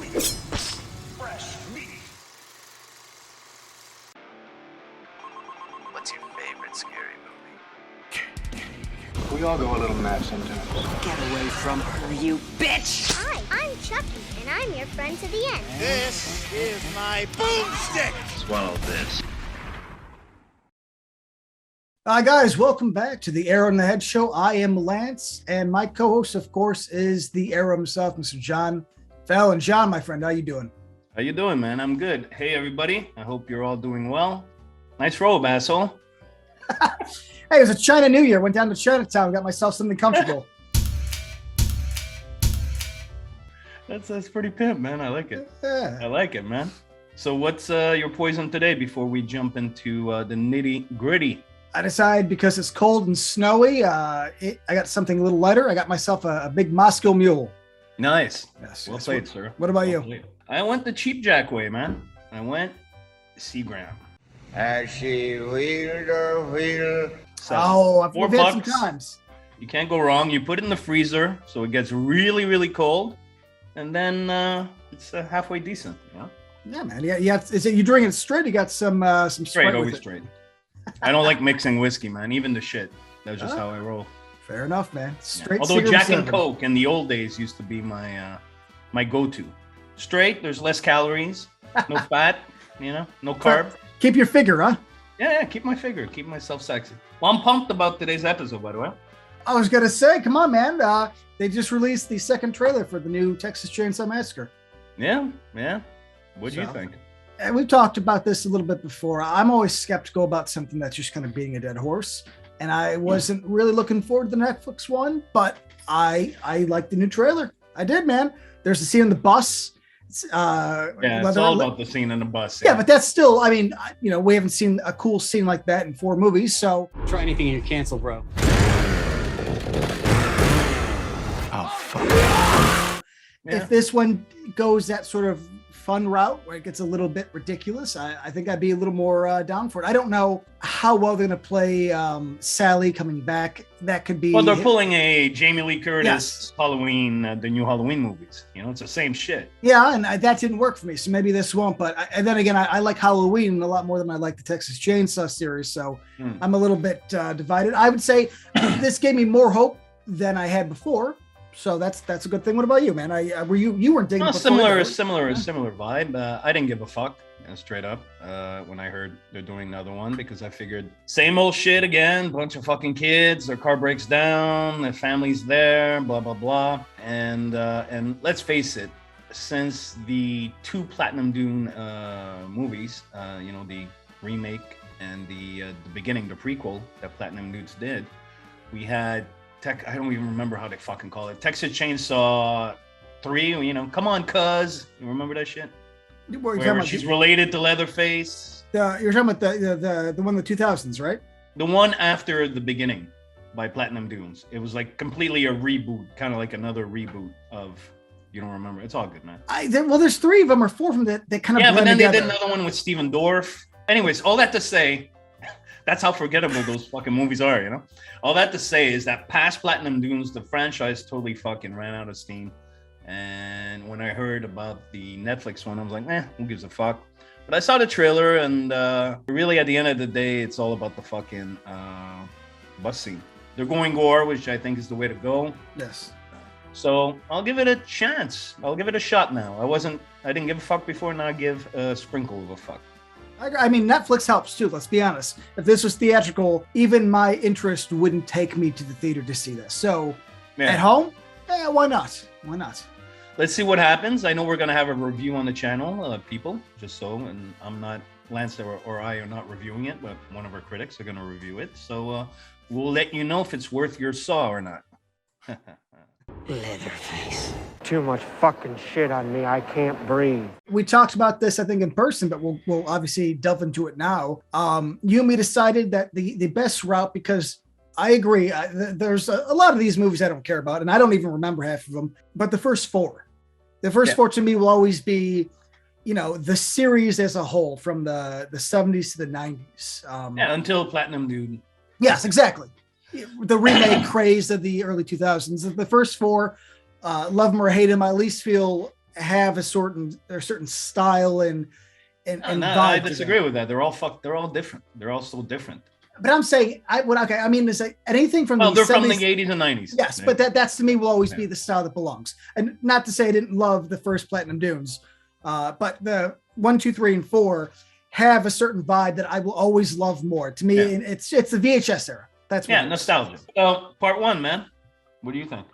Fresh meat. What's your favorite scary movie? We all go a little mad sometimes. Get away from her, you bitch! Hi, I'm Chucky, and I'm your friend to the end. This is my boomstick. Swallow this. Guys, welcome back to the Arrow in the Head Show. I am Lance, and my co-host, of course, is the Arrow himself, Mr. John Fallon. John, my friend, how you doing? How you doing, man? I'm good. Hey, everybody. I hope you're all doing well. Nice robe, asshole. Hey, it was a China New Year. Went down to Chinatown, got myself something comfortable. That's pretty pimp, man. I like it. Yeah. I like it, man. So what's your poison today before we jump into the nitty gritty? I decided because it's cold and snowy, I got something a little lighter. I got myself a big Moscow Mule. Nice. Yes. Well played, sir. What about you? Played. I went the cheap jack way, man. I went Seagram. As she wheeled her wheel. Oh, I've $4. had some times. You can't go wrong. You put it in the freezer so it gets really, really cold, and then it's halfway decent. You know? Yeah, man. Yeah. Is it you drink it straight? You got some Straight, always straight. I don't like mixing whiskey, man. Even the shit. That's just how I roll. Fair enough, man. Straight. Yeah. Although Jack and Coke in the old days used to be my my go-to. Straight. There's less calories, no fat. You know, no carb. Keep your figure, huh? Yeah. Keep my figure. Keep myself sexy. Well, I'm pumped about today's episode, by the way. I was gonna say, come on, man. They just released the second trailer for the new Texas Chainsaw Massacre. Yeah. What do you think? And we've talked about this a little bit before. I'm always skeptical about something that's just kind of beating a dead horse. And I wasn't really looking forward to the Netflix one, but I like the new trailer. I did, man. There's a scene in the bus. It's all about the scene in the bus. Yeah, but that's still, I mean, we haven't seen a cool scene like that in 4 movies. So try anything and you're canceled, bro. Oh, fuck. Yeah. If this one goes that sort of fun route where it gets a little bit ridiculous, I think I'd be a little more down for it. I don't know how well they're going to play Sally coming back. That could be. Well, they're pulling a Jamie Lee Curtis Yes. Halloween, the new Halloween movies. It's the same shit. Yeah, and that didn't work for me, so maybe this won't. But and then again, I like Halloween a lot more than I like the Texas Chainsaw series, so I'm a little bit divided. I would say this gave me more hope than I had before. So that's a good thing. What about you, man? You weren't digging Similar vibe. I didn't give a fuck, straight up, when I heard they're doing another one, because I figured same old shit again. Bunch of fucking kids. Their car breaks down. Their family's there. Blah blah blah. And let's face it, since the 2 Platinum Dune movies, the remake and the beginning, the prequel that Platinum Dunes did, we had. I don't even remember how they fucking call it. Texas Chainsaw 3, come on, cuz. You remember that shit? Where she's related to Leatherface. You're talking about the one in the 2000s, right? The one after the beginning by Platinum Dunes. It was like completely a reboot, kind of like another reboot of, you don't remember. It's all good, man. There's 3 of them or 4 of them that kind of blend together. They did another one with Steven Dorff. Anyways, all that to say, that's how forgettable those fucking movies are, All that to say is that past Platinum Dunes, the franchise totally fucking ran out of steam. And when I heard about the Netflix one, I was like, who gives a fuck? But I saw the trailer, and really at the end of the day, it's all about the fucking bus scene. They're going gore, which I think is the way to go. Yes. So I'll give it a chance. I'll give it a shot now. I didn't give a fuck before, now I give a sprinkle of a fuck. I mean, Netflix helps too, let's be honest. If this was theatrical, even my interest wouldn't take me to the theater to see this. So at home, why not? Why not? Let's see what happens. I know we're going to have a review on the channel, people, just so, and I'm not, Lance or I are not reviewing it, but one of our critics are going to review it. So we'll let you know if it's worth your saw or not. Leatherface. Too much fucking shit on me. I can't breathe. We talked about this, I think, in person, but we'll obviously delve into it now. You and me decided that the best route, because I agree, there's a lot of these movies I don't care about, and I don't even remember half of them, but the first 4. The first 4 to me will always be, the series as a whole, from the 70s to the 90s. Until Platinum Dude. Yes, exactly. The remake craze of the early 2000s. The first 4, love them or hate them, I at least feel have a certain style and No, vibe I to them. disagree with that. They're all different. They're all so different. But I'm saying, I mean, it's like anything from Well, the they're 70s, from the 80s and 90s. yes, but that's to me will always be the style that belongs. And not to say I didn't love the first Platinum Dunes, but the 1, 2, 3, and 4 have a certain vibe that I will always love more. To me, it's the VHS era. That's what nostalgia. So, part 1, man. What do you think?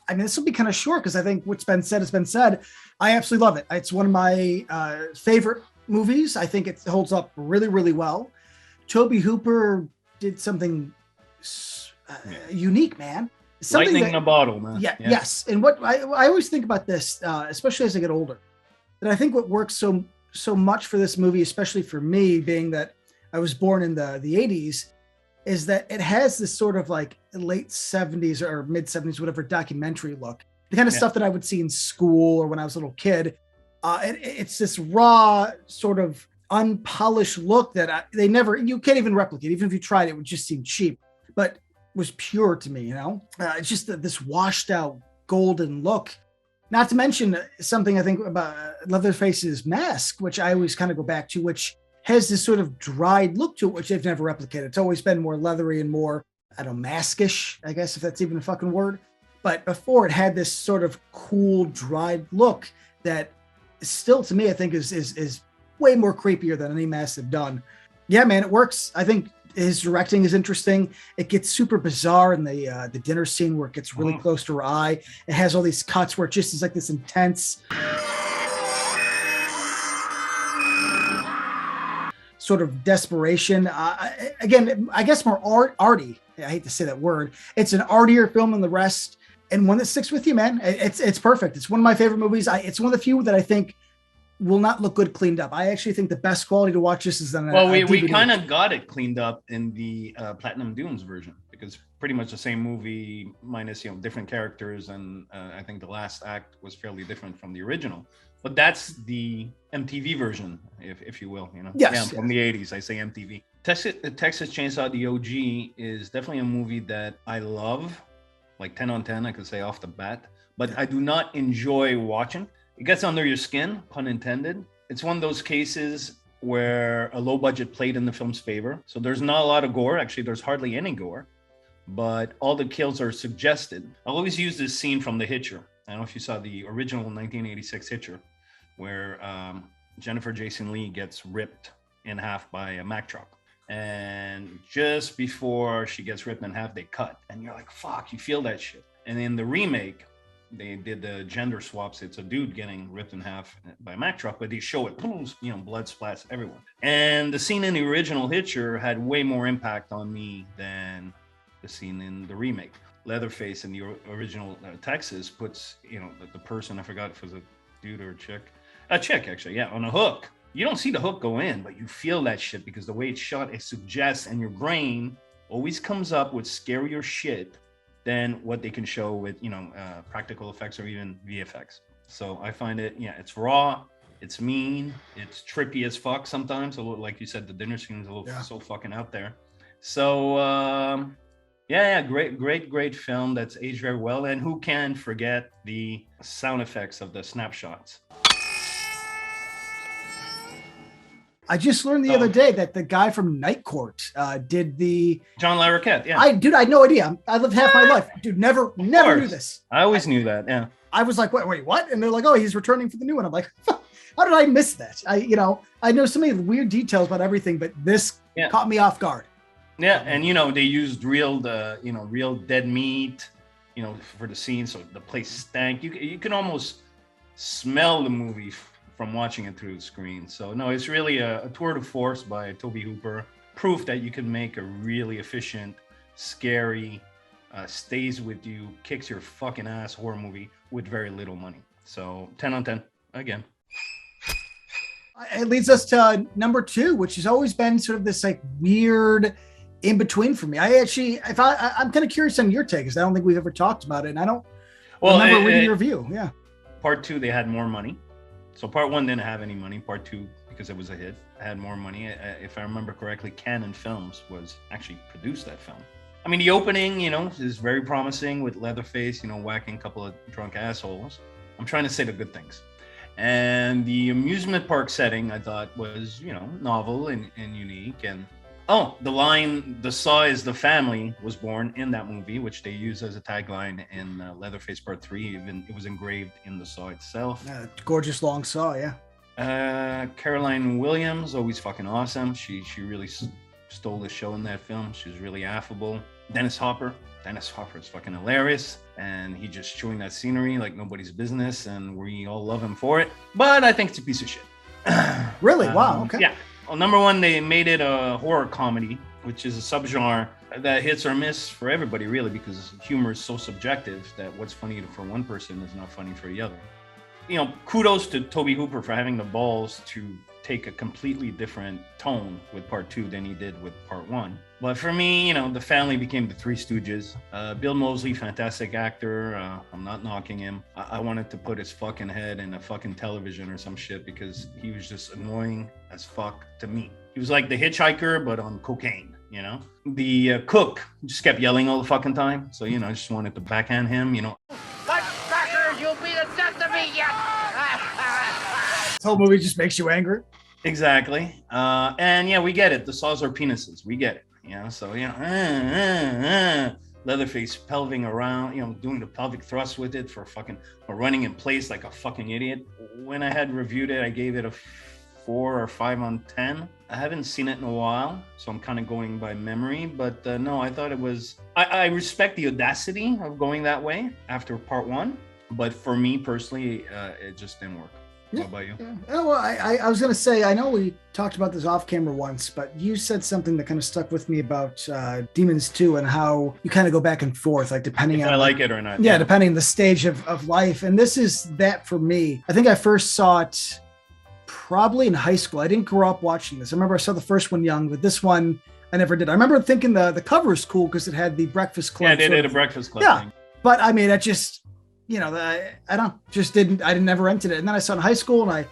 I mean, this will be kind of short because I think what's been said has been said. I absolutely love it. It's one of my favorite movies. I think it holds up really, really well. Tobe Hooper did something unique, man. Something Lightning in a bottle, man. Yeah, yes. And what I always think about this, especially as I get older, that I think what works so much for this movie, especially for me, being that I was born in the 80s, is that it has this sort of like late 70s or mid 70s, whatever, documentary look. The kind of stuff that I would see in school or when I was a little kid. It's this raw, sort of unpolished look that you can't even replicate. Even if you tried, it would just seem cheap, but was pure to me, It's just this washed out golden look. Not to mention something I think about Leatherface's mask, which I always kind of go back to, which has this sort of dried look to it, which they've never replicated. It's always been more leathery and more, I don't know, maskish, I guess, if that's even a fucking word. But before it had this sort of cool, dried look that still, to me, I think is way more creepier than any mask they've done. Yeah, man, it works. I think his directing is interesting. It gets super bizarre in the dinner scene where it gets really close to her eye. It has all these cuts where it just is like this intense sort of desperation. Again, I guess more arty. I hate to say that word. It's an artier film than the rest, and one that sticks with you, man. It's perfect. It's one of my favorite movies. It's one of the few that I think will not look good cleaned up. I actually think the best quality to watch this is on a we DVD. kind of got it cleaned up in the Platinum Dunes version, because pretty much the same movie minus different characters, and I think the last act was fairly different from the original. But that's the MTV version, if you will. Yes, from the 80s. I say MTV. Texas Chainsaw, the OG, is definitely a movie that I love, like 10 on 10, I could say off the bat. But I do not enjoy watching. It gets under your skin, pun intended. It's one of those cases where a low budget played in the film's favor. So there's not a lot of gore. Actually, there's hardly any gore, but all the kills are suggested. I'll always use this scene from The Hitcher. I don't know if you saw the original 1986 Hitcher, where Jennifer Jason Leigh gets ripped in half by a Mack truck. And just before she gets ripped in half, they cut. And you're like, fuck, you feel that shit. And in the remake, they did the gender swaps. It's a dude getting ripped in half by a Mack truck, but they show it, blood splats everywhere. And the scene in the original Hitcher had way more impact on me than the scene in the remake. Leatherface in the original Texas puts, the person, I forgot if it was a dude or a chick actually, on a hook. You don't see the hook go in, but you feel that shit because the way it's shot, it suggests, and your brain always comes up with scarier shit than what they can show with, practical effects or even VFX. So I find it, it's raw, it's mean, it's trippy as fuck sometimes. A little, like you said, the dinner scene is a little so fucking out there. So great film that's aged very well. And who can forget the sound effects of the snapshots? I just learned the other day that the guy from Night Court did the John Larroquette. Yeah, I had no idea. I lived half my life, dude. Never knew this. I always knew that. Yeah, I was like, wait, what? And they're like, oh, he's returning for the new one. I'm like, how did I miss that? I know so many weird details about everything, but this caught me off guard. Yeah, and they used real dead meat, for the scene, so the place stank. You can almost smell the movie from watching it through the screen. So no, it's really a tour de force by Tobe Hooper. Proof that you can make a really efficient, scary, stays with you, kicks your fucking ass horror movie with very little money. So 10 on 10 again. It leads us to number 2, which has always been sort of this like weird in between for me. I'm kind of curious on your take, because I don't think we've ever talked about it, and I don't remember reading your review. Yeah. Part 2, they had more money. So part 1 didn't have any money. Part 2, because it was a hit, had more money. If I remember correctly, Cannon Films was actually produced that film. I mean, the opening, is very promising with Leatherface, whacking a couple of drunk assholes. I'm trying to say the good things. And the amusement park setting I thought was, you know, novel and unique. And the line, "The Saw is the family," was born in that movie, which they use as a tagline in Leatherface Part 3. Even it was engraved in the saw itself. Gorgeous long saw, yeah. Caroline Williams, always fucking awesome. She really stole the show in that film. She was really affable. Dennis Hopper is fucking hilarious, and he just chewing that scenery like nobody's business, and we all love him for it. But I think it's a piece of shit. Really? Wow. Okay. Yeah. Well, number one, they made it a horror comedy, which is a subgenre that hits or miss for everybody, really, because humor is so subjective that what's funny for one person is not funny for the other. You know, kudos to Tobe Hooper for having the balls to take a completely different tone with Part 2 than he did with Part 1. But for me, you know, the family became the Three Stooges. Bill Moseley, fantastic actor. I'm not knocking him. I wanted to put his fucking head in a fucking television or some shit because he was just annoying as fuck to me. He was like the hitchhiker, but on cocaine, you know? The cook just kept yelling all the fucking time. So, you know, I just wanted to backhand him, you know. What cracker? You'll be the death of me yet! This whole movie just makes you angry. Exactly. And yeah, we get it. The saws are penises. We get it. You know, so, you know, Leatherface pelving around, you know, doing the pelvic thrust with it for running in place like a fucking idiot. When I had reviewed it, I gave it a 4 or 5 on 10. I haven't seen it in a while, so I'm kind of going by memory. But no, I thought it was, I respect the audacity of going that way after Part 1. But for me personally, it just didn't work. What about you? Yeah. Oh, well, I was going to say, I know we talked about this off camera once, but you said something that kind of stuck with me about Demons 2 and how you kind of go back and forth, like depending if on I like it or not. Yeah, depending on the stage of life. And this is that for me. I think I first saw it probably in high school. I didn't grow up watching this. I remember I saw the first one young, but this one I never did. I remember thinking the cover was cool because it had the Breakfast Club. Yeah, they did a Breakfast Club thing. But I mean, it just, you know, I didn't never rented it. And then I saw it in high school and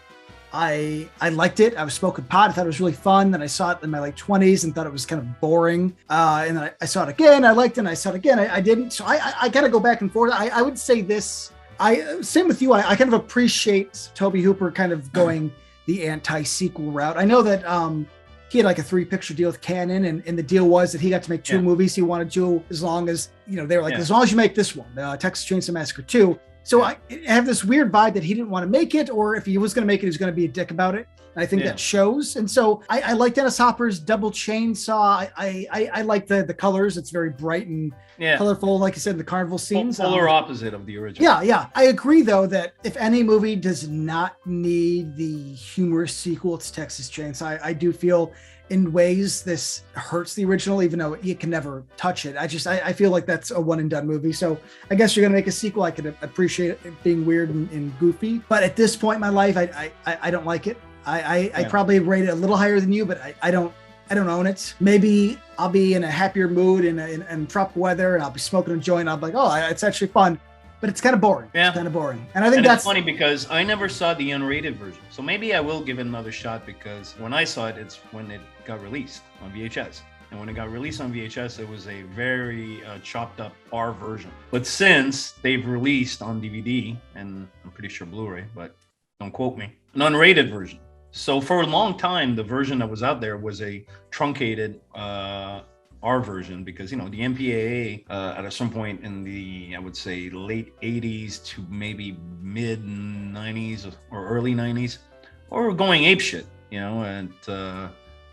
I liked it. I was smoking pot. I thought it was really fun. Then I saw it in my like 20s and thought it was kind of boring. And then I saw it again. I liked it. And I saw it again. I didn't. So I got to go back and forth. I would say this, same with you. I kind of appreciate Tobe Hooper kind of going the anti-sequel route. I know that he had like a 3-picture deal with Canon, and the deal was that he got to make 2 movies. He wanted to, as long as, you know, they were like, as long as you make this one, Texas Chainsaw Massacre 2. So I have this weird vibe that he didn't want to make it, or if he was going to make it, he was going to be a dick about it. And I think that shows. And so I like Dennis Hopper's double chainsaw. I like the colors. It's very bright and colorful, like you said, in the carnival scenes. Polar opposite of the original. Yeah. I agree, though, that if any movie does not need the humorous sequel, it's Texas Chainsaw. I do feel in ways this hurts the original, even though you can never touch it. I feel like that's a one and done movie. So I guess you're gonna make a sequel. I could appreciate it being weird and goofy, but at this point in my life, I don't like it. I probably rate it a little higher than you, but I don't own it. Maybe I'll be in a happier mood in tropical weather and I'll be smoking a joint. I'll be like, oh, it's actually fun. But it's kind of boring. Yeah. It's kind of boring. And I think that's funny because I never saw the unrated version. So maybe I will give it another shot because when I saw it, it's when it got released on VHS. And when it got released on VHS, it was a very chopped up R version. But since they've released on DVD, and I'm pretty sure Blu-ray, but don't quote me, an unrated version. So for a long time, the version that was out there was a truncated R version because, you know, the MPAA at some point in the, I would say, late 80s to maybe mid 90s or early 90s, or going apeshit, you know, and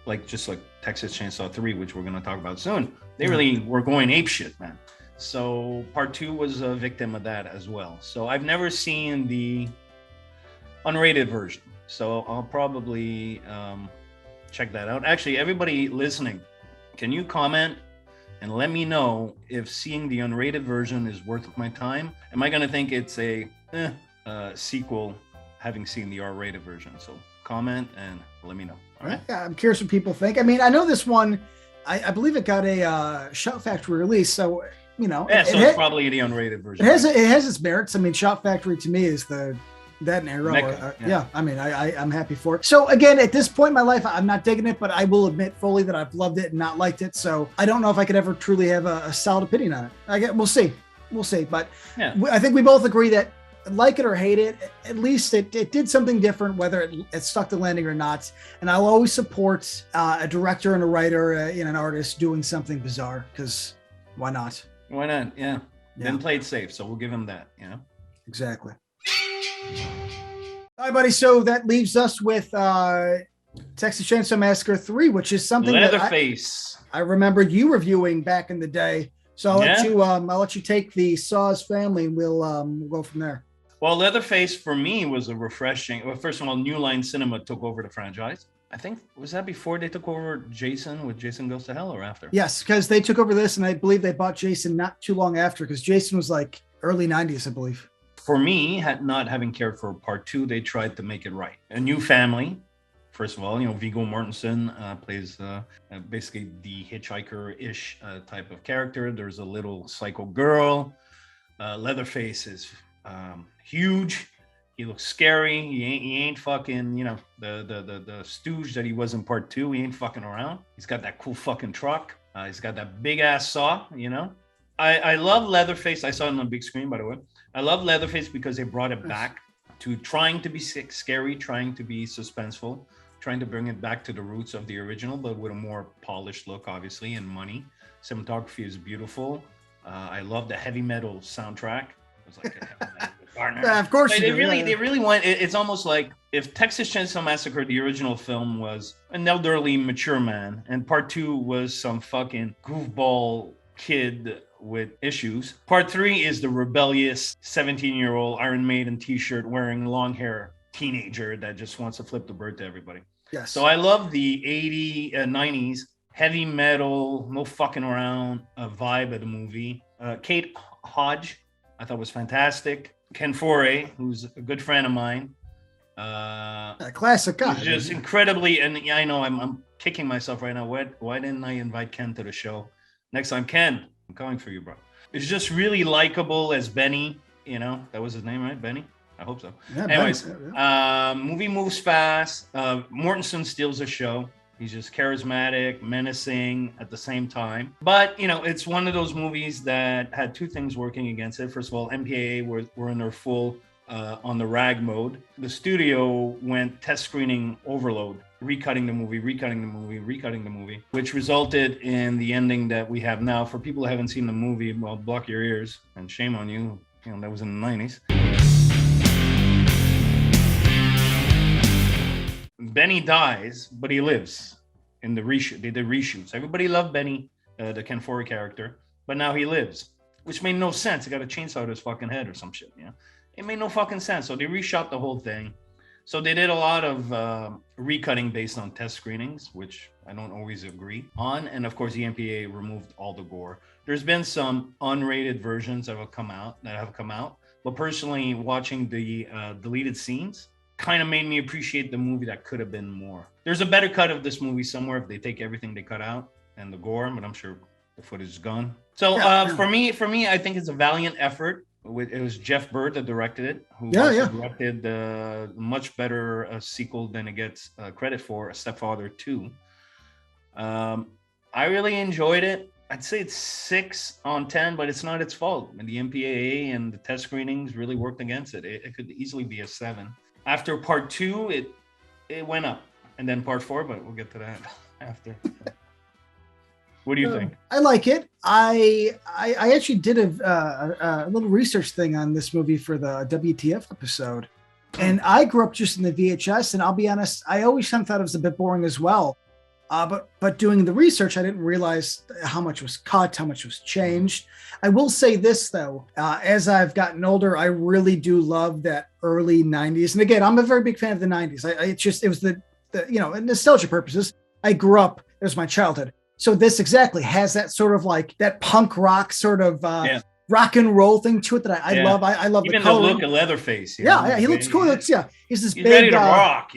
like Texas Chainsaw 3, which we're going to talk about soon. They really were going apeshit, man. So Part 2 was a victim of that as well. So I've never seen the unrated version. So I'll probably check that out. Actually, everybody listening, can you comment and let me know if seeing the unrated version is worth my time? Am I going to think it's a sequel having seen the R-rated version? So comment and let me know. All right. Yeah, I'm curious what people think. I mean, I know this one, I believe it got a Shout Factory release. So, you know. Yeah, so it's probably the unrated version. It has its merits. I mean, Shout Factory to me is that and Arrow. I mean, I'm happy for it. So again, at this point in my life, I'm not digging it, but I will admit fully that I've loved it and not liked it. So I don't know if I could ever truly have a solid opinion on it. We'll see. But I think we both agree that like it or hate it, at least it did something different, whether it stuck the landing or not. And I'll always support a director and a writer and an artist doing something bizarre, because why not? Why not? Yeah. Then played safe, so we'll give him that. Exactly. All right, buddy. So that leaves us with Texas Chainsaw Massacre 3, which is something Leatherface. I remember you reviewing back in the day. So I'll let you take the Saw's family, and we'll go from there. Well, Leatherface for me was a refreshing. Well, first of all, New Line Cinema took over the franchise. I think, was that before they took over Jason with Jason Goes to Hell, or after? Yes, because they took over this, and I believe they bought Jason not too long after, because Jason was like early 90s, I believe. For me, not having cared for part 2, they tried to make it right. A new family. First of all, Viggo Mortensen plays basically the hitchhiker-ish type of character. There's a little psycho girl. Leatherface is huge. He looks scary. He ain't fucking, the stooge that he was in part 2. He ain't fucking around. He's got that cool fucking truck. He's got that big ass saw, I love Leatherface. I saw it on the big screen, by the way. I love Leatherface because they brought it back to trying to be scary, trying to be suspenseful, trying to bring it back to the roots of the original, but with a more polished look, obviously, and money. Cinematography is beautiful. I love the heavy metal soundtrack. It was like a heavy metal partner. Yeah, of course. They really went. It's almost like if Texas Chainsaw Massacre, the original film, was an elderly, mature man, and part 2 was some fucking goofball kid with issues. Part 3 is the rebellious 17-year-old Iron Maiden t-shirt wearing long hair teenager that just wants to flip the bird to everybody. Yes. So I love the 80s, 90s heavy metal, no fucking around vibe of the movie. Kate Hodge, I thought was fantastic. Ken Foree, who's a good friend of mine. A classic guy. Just incredibly, and I know I'm kicking myself right now. Why didn't I invite Ken to the show? Next time, Ken, I'm coming for you, bro. It's just really likable as Benny. That was his name, right? Benny? I hope so. Yeah, anyways, movie moves fast. Mortensen steals the show. He's just charismatic, menacing at the same time. But, it's one of those movies that had two things working against it. First of all, MPAA were in their full on the rag mode. The studio went test screening overload, recutting the movie, which resulted in the ending that we have now. For people who haven't seen the movie, well, block your ears, and shame on you. That was in the 90s. Benny dies, but he lives in the reshoot. They did reshoots. Everybody loved Benny, the Ken Foree character, but now he lives, which made no sense. He got a chainsaw to his fucking head or some shit. It made no fucking sense. So they reshot the whole thing. So they did a lot of recutting based on test screenings, which I don't always agree on. And of course, the MPAA removed all the gore. There's been some unrated versions that have come out. But personally, watching the deleted scenes kind of made me appreciate the movie that could have been more. There's a better cut of this movie somewhere if they take everything they cut out and the gore, but I'm sure the footage is gone. So for me, I think it's a valiant effort. It was Jeff Bird that directed it, who directed the much better sequel than it gets credit for, A Stepfather 2. I really enjoyed it. I'd say it's 6 on 10, but it's not its fault. And the MPAA and the test screenings really worked against it. It could easily be a 7. After part 2, it went up, and then part 4, but we'll get to that after. What do you think? I like it. I actually did a little research thing on this movie for the WTF episode, and I grew up just in the VHS. And I'll be honest, I always kind of thought it was a bit boring as well. But doing the research, I didn't realize how much was cut, how much was changed. I will say this though, as I've gotten older, I really do love that early 90s. And again, I'm a very big fan of the 90s. It was the nostalgia purposes. I grew up, it was my childhood. So this exactly has that sort of like that punk rock sort of rock and roll thing to it that I love. I love even the color. The look of Leatherface. Yeah, he looks cool. He's this big ready to rock,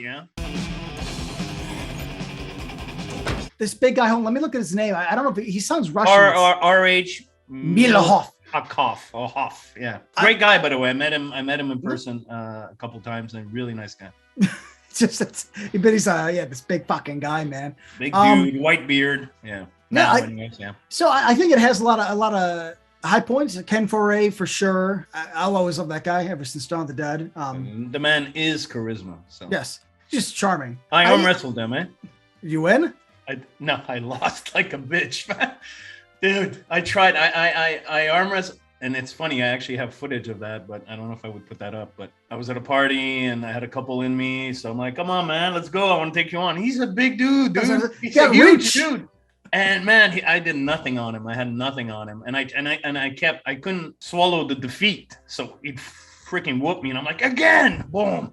This big guy. Hold on, let me look at his name. I don't know if he sounds Russian. R.H. Milahov. Hoff. Yeah, great guy, by the way. I met him in person a couple times, and really nice guy. He's this big fucking guy, man. Big dude, white beard. Yeah. So I think it has a lot of High points, Ken Foray for sure. I'll always love that guy ever since Dawn of the Dead. The man is charisma. So Yes, just charming. I arm wrestled him, eh? You win? I lost like a bitch, man. Dude, I tried. I arm wrestled. And it's funny, I actually have footage of that, but I don't know if I would put that up. But I was at a party and I had a couple in me. So I'm like, come on, man, let's go. I want to take you on. He's a big dude. He's a huge dude. And man, I did nothing on him. I had nothing on him. And I couldn't swallow the defeat. So he'd freaking whoop me. And I'm like, again, boom.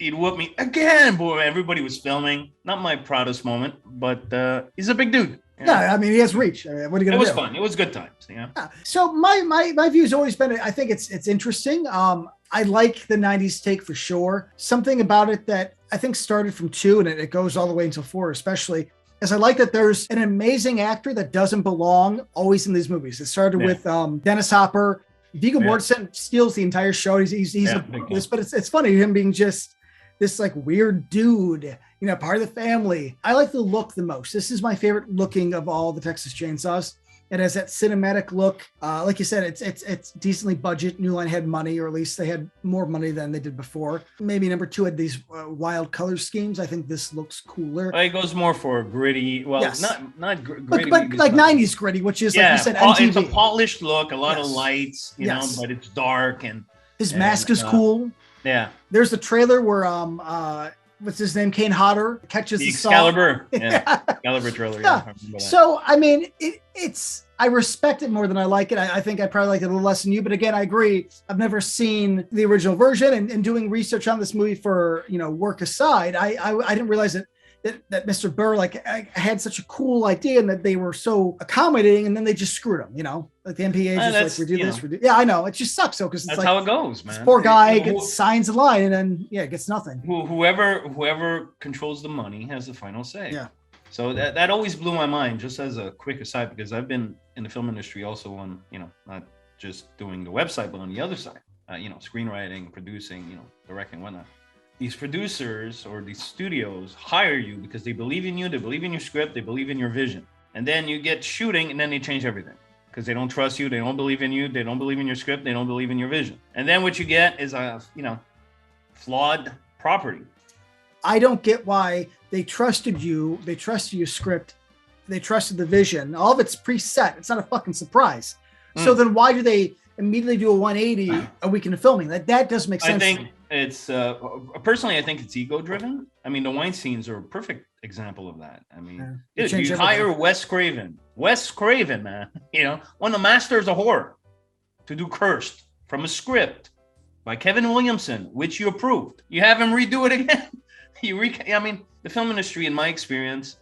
He'd whoop me again. Boy, everybody was filming. Not my proudest moment, but he's a big dude. Yeah, I mean, he has reach. I mean, what are you gonna do? It was fun. It was good times. Yeah. So my view has always been, I think it's interesting. I like the 90s take for sure. Something about it that I think started from 2 and it goes all the way until 4, especially, is I like that there's an amazing actor that doesn't belong always in these movies. It started with Dennis Hopper. Viggo Mortensen steals the entire show. But it's funny him being just this like weird dude, you know, part of the family. I like the look the most. This is my favorite looking of all the Texas Chainsaws. It has that cinematic look. Like you said, it's decently budget. New Line had money, or at least they had more money than they did before. Maybe number 2 had these wild color schemes. I think this looks cooler. It goes more for gritty. Well, yes. not gritty, but like 90s gritty, which is like you said, MTV. It's a polished look, a lot of lights, you know, but it's dark and his mask is cool. Yeah. There's the trailer where what's his name? Kane Hodder catches the Excalibur. Excalibur trailer. Yeah. So I mean, it's I respect it more than I like it. I think I probably like it a little less than you, but again, I agree. I've never seen the original version, and doing research on this movie for work aside, I didn't realize that Mr. Burr I had such a cool idea and that they were so accommodating, and then they just screwed him. Like the MPA just like, we do this. Yeah, I know. It just sucks though, because it's that's like how it goes, man. This poor guy signs a line and then gets nothing. Whoever controls the money has the final say. Yeah. So that always blew my mind. Just as a quick aside, because I've been in the film industry also on not just doing the website, but on the other side, screenwriting, producing, directing, whatnot. These producers or these studios hire you because they believe in you, they believe in your script, they believe in your vision. And then you get shooting and then they change everything because they don't trust you, they don't believe in you, they don't believe in your script, they don't believe in your vision. And then what you get is a, flawed property. I don't get why they trusted you, they trusted your script, they trusted the vision. All of it's preset. It's not a fucking surprise. So then why do they immediately do a 180 a week into filming? That doesn't make sense. I think it's personally, I think it's ego driven. I mean, the wine scenes are a perfect example of that. I mean, dude, you hire Wes Craven, man, one of the masters of horror, to do Cursed from a script by Kevin Williamson, which you approved. You have him redo it again. I mean, the film industry, in my experience,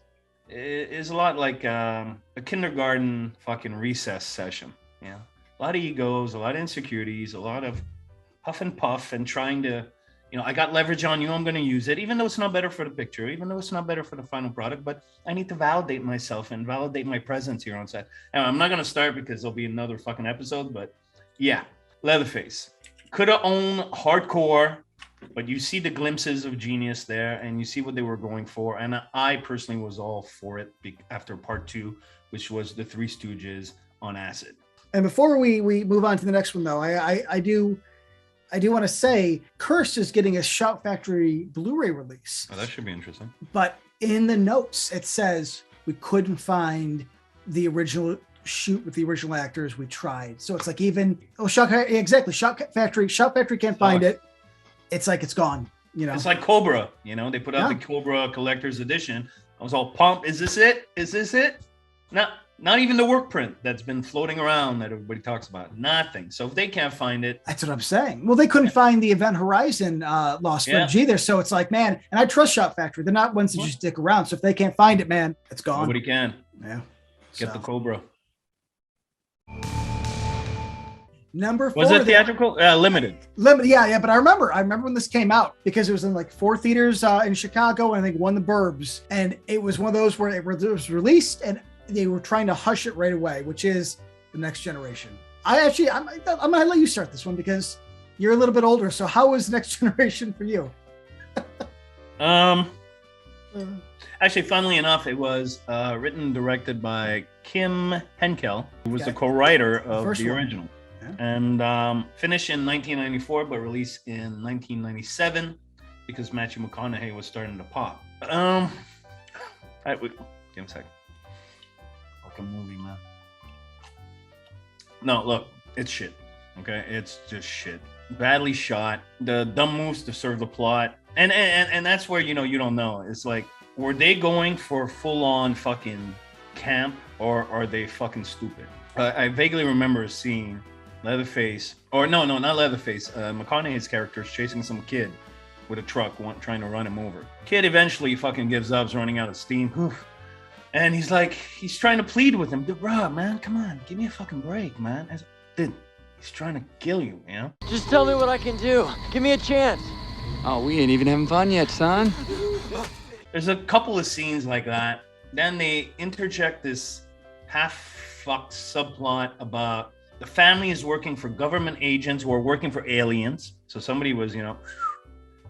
is a lot like a kindergarten fucking recess session. Yeah, a lot of egos, a lot of insecurities, a lot of huff and puff and trying to, I got leverage on you, I'm going to use it, even though it's not better for the picture, even though it's not better for the final product, but I need to validate myself and validate my presence here on set. And I'm not going to start because there'll be another fucking episode, but yeah, Leatherface. Could have owned hardcore, but you see the glimpses of genius there and you see what they were going for. And I personally was all for it after part 2, which was the Three Stooges on acid. And before we move on to the next one, though, I do want to say Cursed is getting a Shout Factory Blu-ray release. Oh, that should be interesting. But in the notes, it says we couldn't find the original shoot with the original actors. We tried. So it's like Shout Factory can't find it. It's like it's gone. It's like Cobra. They put out the Cobra Collector's Edition. I was all pumped. Is this it? Is this it? Not even the work print that's been floating around that everybody talks about. Nothing. So if they can't find it. That's what I'm saying. Well, they couldn't find the Event Horizon lost footage either. So it's like, man, and I trust Shout Factory. They're not ones to just stick around. So if they can't find it, man, it's gone. Nobody can. Yeah. Get the Cobra. Number 4. Was it theatrical? Limited. Limited, yeah. But I remember when this came out because it was in like 4 theaters in Chicago and I think 1 in the burbs. And it was one of those where it was released and they were trying to hush it right away, which is The Next Generation. I'm gonna let you start this one because you're a little bit older. So how was The Next Generation for you? Actually, funnily enough, it was written and directed by Kim Henkel, who was the co-writer of the original. And finished in 1994, but released in 1997 because Matthew McConaughey was starting to pop. Give him a sec. Fucking movie, man. No, look, it's shit. Okay, it's just shit. Badly shot. The dumb moves to serve the plot, and that's where you don't know. It's like, were they going for full-on fucking camp, or are they fucking stupid? I vaguely remember seeing Leatherface, or no, not Leatherface. McConaughey's character is chasing some kid with a truck, trying to run him over. Kid eventually fucking gives up, is running out of steam. And he's trying to plead with him. Dude, bro, man, come on, give me a fucking break, man. Dude, he's trying to kill you, you know? Just tell me what I can do. Give me a chance. Oh, we ain't even having fun yet, son. There's a couple of scenes like that. Then they interject this half-fucked subplot about the family is working for government agents who are working for aliens. So somebody was,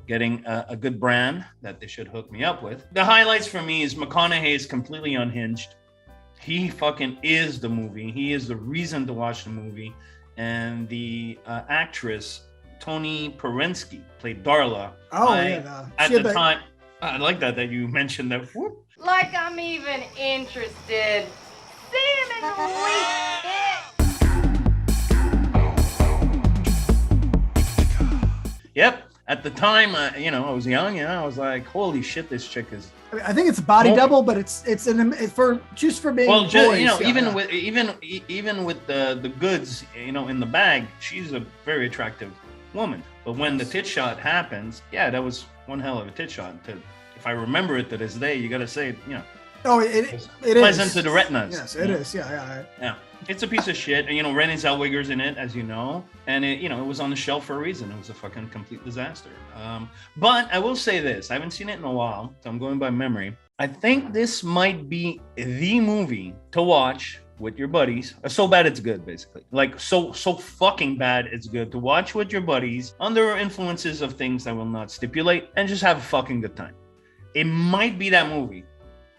getting a good brand that they should hook me up with. The highlights for me is McConaughey is completely unhinged. He fucking is the movie. He is the reason to watch the movie. And the actress, Toni Perinsky, played Darla. At the time, I like that you mentioned that. Whoop. Like I'm even interested. Seemingly. Yep. At the time, I was young. I was like, "Holy shit, this chick is." I think it's a body double, but it's for being. Well, boys, even with the goods, in the bag, she's a very attractive woman. But when the tit shot happens, that was one hell of a tit shot. If I remember it to this day, you got to say, Oh, it is pleasant to the retinas. Yes, it is. Yeah. It's a piece of shit. Renée Zellweger's in it, as you know, and it was on the shelf for a reason. It was a fucking complete disaster. But I will say this: I haven't seen it in a while, so I'm going by memory. I think this might be the movie to watch with your buddies. So bad it's good, basically. Like so fucking bad it's good to watch with your buddies under influences of things I will not stipulate, and just have a fucking good time. It might be that movie.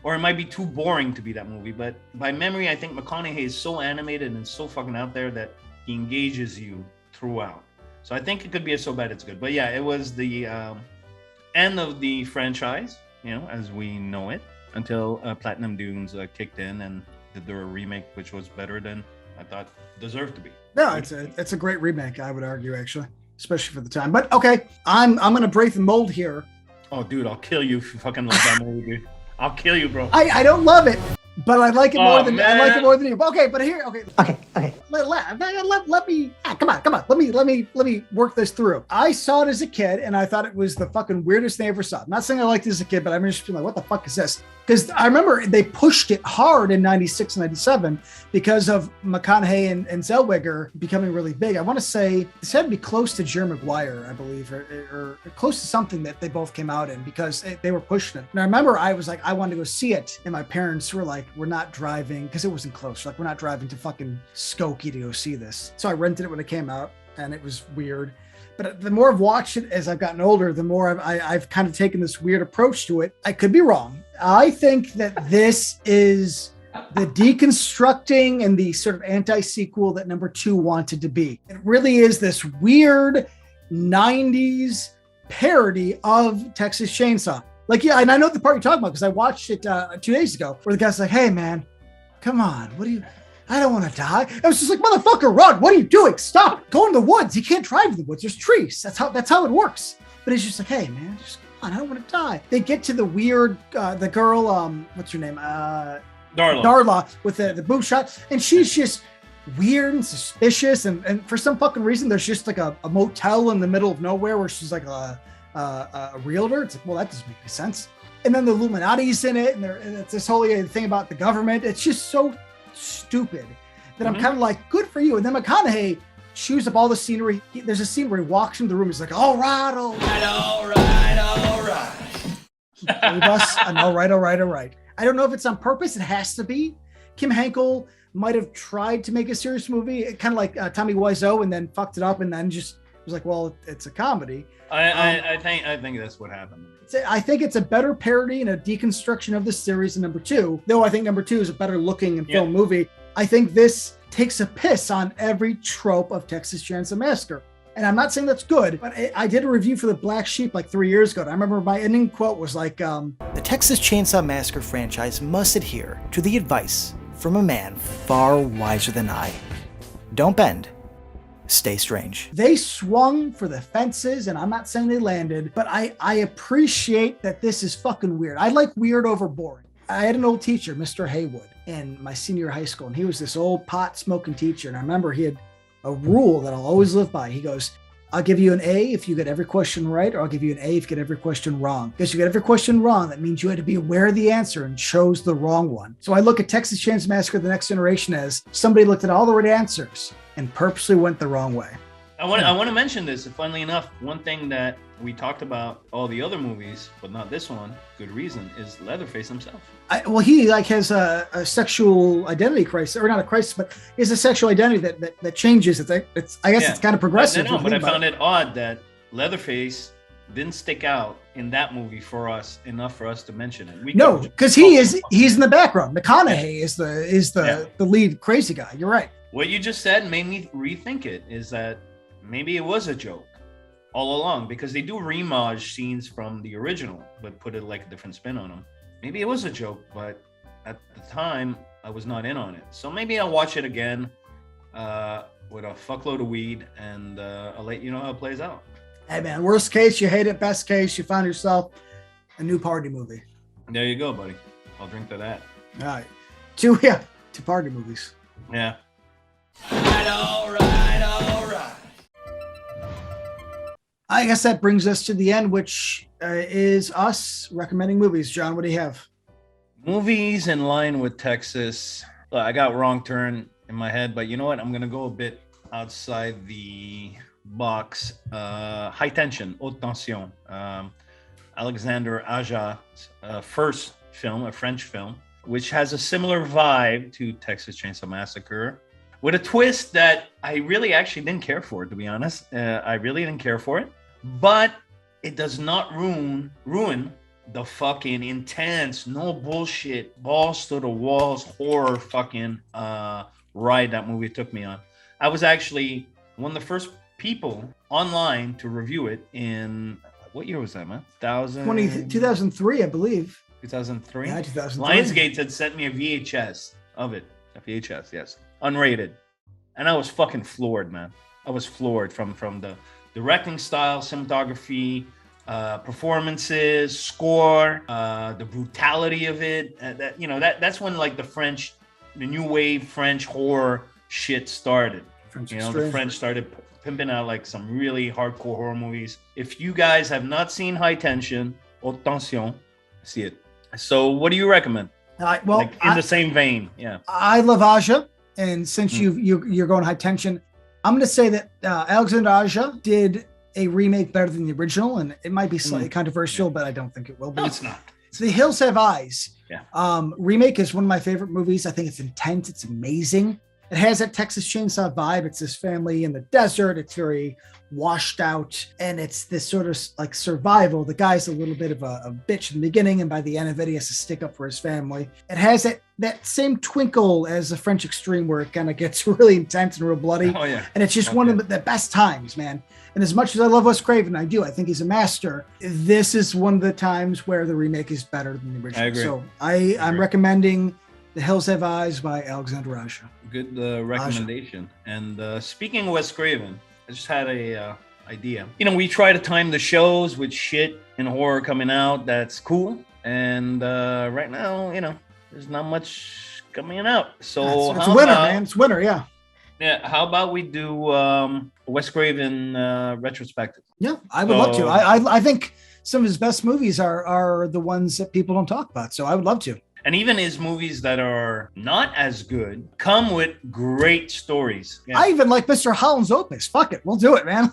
Or it might be too boring to be that movie, but by memory, I think McConaughey is so animated and so fucking out there that he engages you throughout. So I think it could be a so bad it's good. But yeah, it was the end of the franchise, as we know it, until Platinum Dunes kicked in and did their remake, which was better than I thought it deserved to be. No, it's a great remake, I would argue, actually, especially for the time. But okay, I'm gonna break the mold here. Oh, dude, I'll kill you if you fucking love that movie, dude. I'll kill you, bro. I don't love it, but I like it more than I like it more than you. Okay, but here, okay. Let me come on. Let me work this through. I saw it as a kid, and I thought it was the fucking weirdest thing I ever saw. I'm not saying I liked it as a kid, but I'm just like, what the fuck is this? Because I remember they pushed it hard in 96, 97 because of McConaughey and Zellweger becoming really big. I want to say this had to be close to Jerry Maguire, I believe, or close to something that they both came out in because they were pushing it. And I remember I was like, I wanted to go see it. And my parents were like, we're not driving, because it wasn't close. Like, we're not driving to fucking Skokie to go see this. So I rented it when it came out, and it was weird. But the more I've watched it as I've gotten older, the more I've kind of taken this weird approach to it. I could be wrong. I think that this is the deconstructing and the sort of anti-sequel that number 2 wanted to be. It really is this weird 90s parody of Texas Chainsaw. Like, yeah, and I know the part you're talking about because I watched it 2 days ago where the guy's like, hey, man, come on. I don't want to die. I was just like, motherfucker, run. What are you doing? Stop. Go in the woods. You can't drive in the woods. There's trees. That's how it works. But it's just like, hey, man, just come on. I don't want to die. They get to the weird, the girl, what's her name? Darla with the boob shot. And she's just weird and suspicious. And for some fucking reason, there's just like a motel in the middle of nowhere where she's like a realtor. It's like, well, that doesn't make any sense. And then the Illuminati's in it. And it's this whole thing about the government. It's just so stupid that I'm kind of like, good for you. And then McConaughey chews up all the scenery. There's a scene where he walks into the room. He's like, all right. He gave us an all right. I don't know if it's on purpose. It has to be. Kim Henkel might have tried to make a serious movie, kind of like Tommy Wiseau, and then fucked it up and then just was like, well, it's a comedy. I think that's what happened. I think it's a better parody and a deconstruction of the series than number 2, though I think number 2 is a better looking film movie. I think this takes a piss on every trope of Texas Chainsaw Massacre. And I'm not saying that's good, but I did a review for the Black Sheep like 3 years ago. And I remember my ending quote was like, The Texas Chainsaw Massacre franchise must adhere to the advice from a man far wiser than I. Don't bend. Stay strange. They swung for the fences, and I'm not saying they landed, but I appreciate that this is fucking weird. I like weird over boring. I had an old teacher, Mr. Haywood, in my senior high school, and he was this old pot smoking teacher. And I remember he had a rule that I'll always live by. He goes, I'll give you an A if you get every question right, or I'll give you an A if you get every question wrong. Because you get every question wrong, that means you had to be aware of the answer and chose the wrong one. So I look at Texas Chainsaw Massacre: The Next Generation as somebody looked at all the right answers and purposely went the wrong way. I want to mention this. Funnily enough, one thing that we talked about all the other movies, but not this one, good reason, is Leatherface himself. He like has a sexual identity crisis, or not a crisis, but he has a sexual identity that changes. It's kind of progressive. But I found it odd that Leatherface didn't stick out in that movie for us enough for us to mention it. No, because he's in the background. McConaughey is the lead crazy guy. You're right. What you just said made me rethink it, is that maybe it was a joke all along, because they do remage scenes from the original, but put it like a different spin on them. Maybe it was a joke, but at the time, I was not in on it. So maybe I'll watch it again with a fuckload of weed, and I'll let you know how it plays out. Hey, man, worst case, you hate it. Best case, you found yourself a new party movie. There you go, buddy. I'll drink to that. All right. Two party movies. Yeah. All right. I guess that brings us to the end, which is us recommending movies. John, what do you have? Movies in line with Texas. I got Wrong Turn in my head, but you know what? I'm going to go a bit outside the box. High Tension, Haute Tension. Alexandre Aja's first film, a French film, which has a similar vibe to Texas Chainsaw Massacre, with a twist that I really actually didn't care for, to be honest. I really didn't care for it, but it does not ruin the fucking intense, no bullshit, balls to the walls horror fucking ride that movie took me on. I was actually one of the first people online to review it in, what year was that, man? 2003, I believe. 2003? Yeah, 2003. Lionsgate had sent me a VHS of it. A VHS, yes. Unrated. And I was fucking floored, man. I was floored from the directing style, cinematography, performances, score, the brutality of it. That's when like the new wave French horror shit started. The French started pimping out like some really hardcore horror movies. If you guys have not seen High Tension, Haute Tension, see it. So what do you recommend? In the same vein, yeah. I love Aja, and since you're going High Tension, I'm going to say that Alexandre Aja did a remake better than the original, and it might be slightly controversial, but I don't think it will be. No, it's not. So The Hills Have Eyes. Yeah. Remake is one of my favorite movies. I think it's intense. It's amazing. It has that Texas Chainsaw vibe. It's this family in the desert. It's very washed out, and it's this sort of like survival. The guy's a little bit of a bitch in the beginning, and by the end of it, he has to stick up for his family. It has that same twinkle as the French Extreme, where it kind of gets really intense and real bloody. Oh, yeah. And it's just one of the best times, man. And as much as I love Wes Craven, I think he's a master. This is one of the times where the remake is better than the original. I agree. So I'm recommending The Hills Have Eyes by Alexandre Aja. Good recommendation. And speaking of Wes Craven, I just had a idea. We try to time the shows with shit and horror coming out that's cool. And right now, there's not much coming out. So it's winter, man. It's winter, yeah. Yeah, how about we do Wes Craven retrospective? Yeah, I would love to. I think some of his best movies are the ones that people don't talk about. So I would love to. And even his movies that are not as good come with great stories. Yeah. I even like Mr. Holland's Opus. Fuck it. We'll do it, man.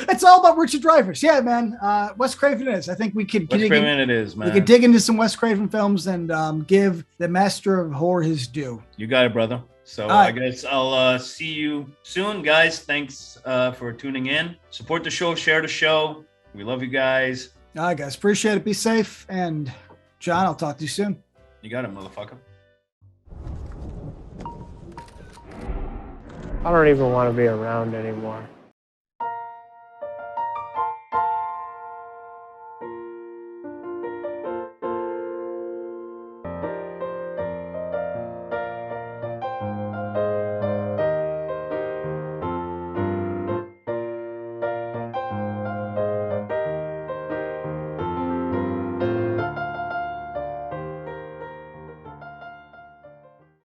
It's all about Richard Dreyfuss. Yeah, man. Wes Craven is. I think we could Wes Craven it is, man. We could dig into some Wes Craven films and give the master of horror his due. You got it, brother. So All I right. guess I'll see you soon, guys. Thanks for tuning in. Support the show, share the show. We love you guys. All right, guys. Appreciate it. Be safe. And John, I'll talk to you soon. You got it, motherfucker. I don't even want to be around anymore.